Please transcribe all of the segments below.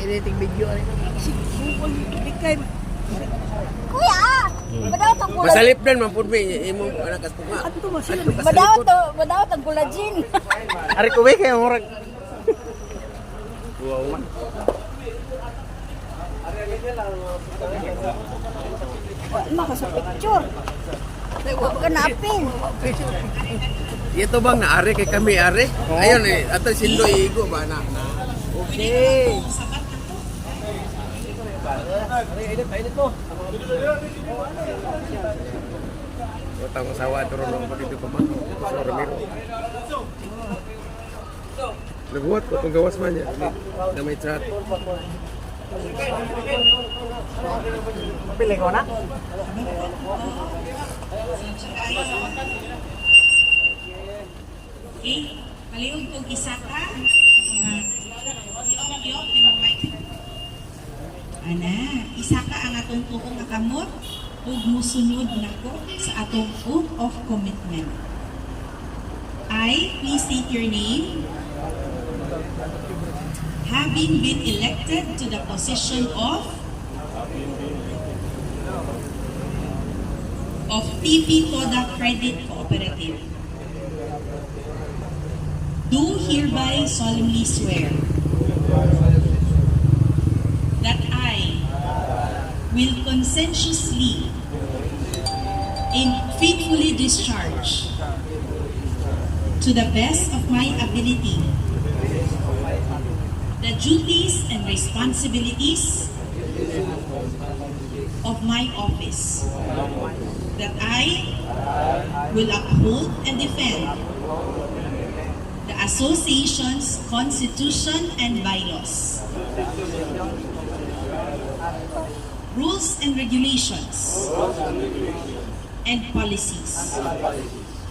editing video rin. Ikay. Kuya! Madawat ang collagen. Masalip dan mampun be imo anak kaspuga. Ato masila. Madawat ang collagen. Ari ko be kay orang. Wow man. Maka sa picture. Huwag ka naapin. Ito bang naari kay kami ari? Ayun eh, ato sindo igo ba na. Okay. Utang sawa turun mo dito pa man. Sa Ramiro. Nabuhat ko itong gawas man niya. Na may chat. Pili ko na. Okay, paliog kong isa ka. Ana, isa ka ang atong tuong nakamot ug musunod nako sa atong oath of commitment. I, please state your name. Having been elected to the position of TP Toda Credit Cooperative, do hereby solemnly swear that I will conscientiously and faithfully discharge to the best of my ability the duties and responsibilities of my office, that I will uphold and defend the association's constitution and bylaws, rules and regulations, and policies,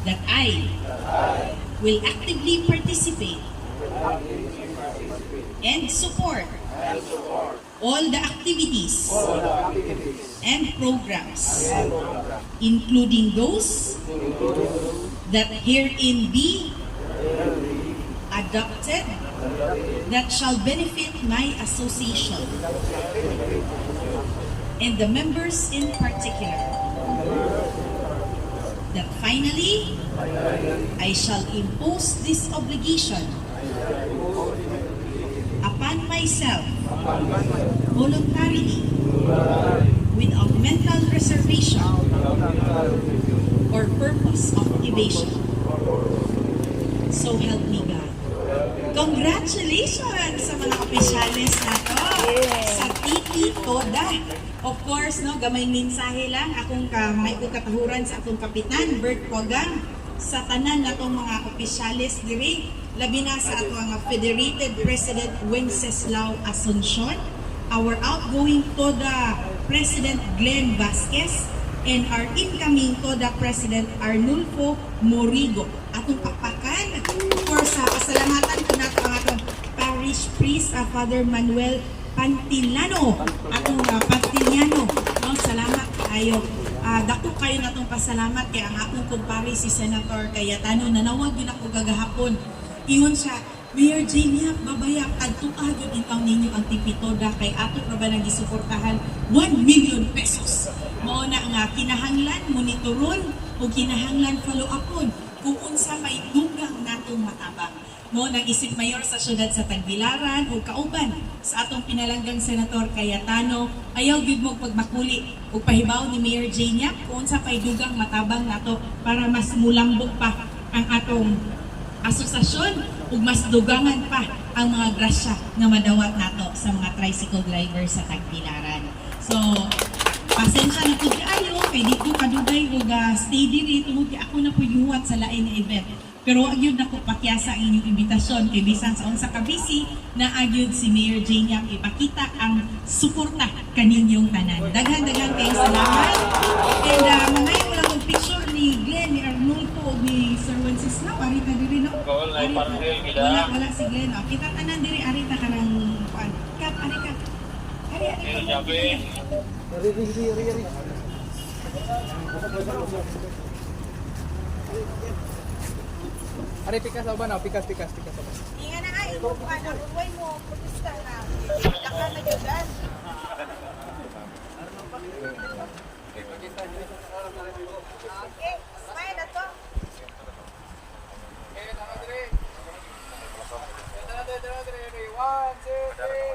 that I will actively participate and support all the activities and programs, including those that herein be adopted that shall benefit my association and the members in particular. That finally, I shall impose this obligation upon myself voluntarily without mental reservation or purpose of evasion. So help me God. Congratulations sa mga opisyalis na to sa TP Toda. Of course, no, gamay mensahe lang akong may katahuran sa akong kapitan, Bert Pogang, sa tanan na tong mga opisyalis diri, labi na sa ato ang Federated President Wenceslao Asuncion, our outgoing Toda President Glenn Vasquez, and our incoming Toda President Arnulfo Morigo. Atong papakan for sa pasalamatan ko nato ang atong Parish Priest Father Manuel Pantilano, atong Pantiliano. No, salamat kayo. Dako kayo natong pasalamat kay ang akong kumpare si Senator Cayetano nanawag yun ako gagahapon. Ingon siya, Mayor Jania, babayak, adtuag yun itaw ninyo ang TP Toda kay ato na ba nang gisuportahan 1 million pesos. Mao na nga kinahanglan monitoron o kinahanglan follow-upon kung unsa may dugang natong matabang. Mo nag-isip mayor sa syudad sa Tagbilaran o kauban sa atong pinalanggang Senator Cayetano, ayaw gyud mo pagmakuli o pahibaw ni Mayor Jania kung unsa pay dugang matabang nato para mas mulambok pa ang atong asosasyon ug mas dugangan pa ang mga grasya nga madawat nato sa mga tricycle driver sa Tagbilaran. So, pasensya na po kayo kay dito kadugay ug stay diri tungod ako na po yuwat sa lain nga event. Pero agyud na ko pakyasa ang inyong imbitasyon kay bisan sa unsa ka busy na agyud si Mayor Jania ipakita ang suporta kaninyong tanan. Daghan-daghan kayong salamat. And mangayon mo lang ang picture ni Glenn, ni Arnulfo, ni Sir Wenceslao. Arita diri no? Wala si Glenn. Oh. Kita tanan diri arita ka ng Kap, arita. Ari. Ari pikas sa ba na? Pikas sa ba? Inga na ay, buwan na, buwan mo, protesta na. Okay, smile na to. Okay, tama, Dre. Ito na, Dre. 1, 2, 3.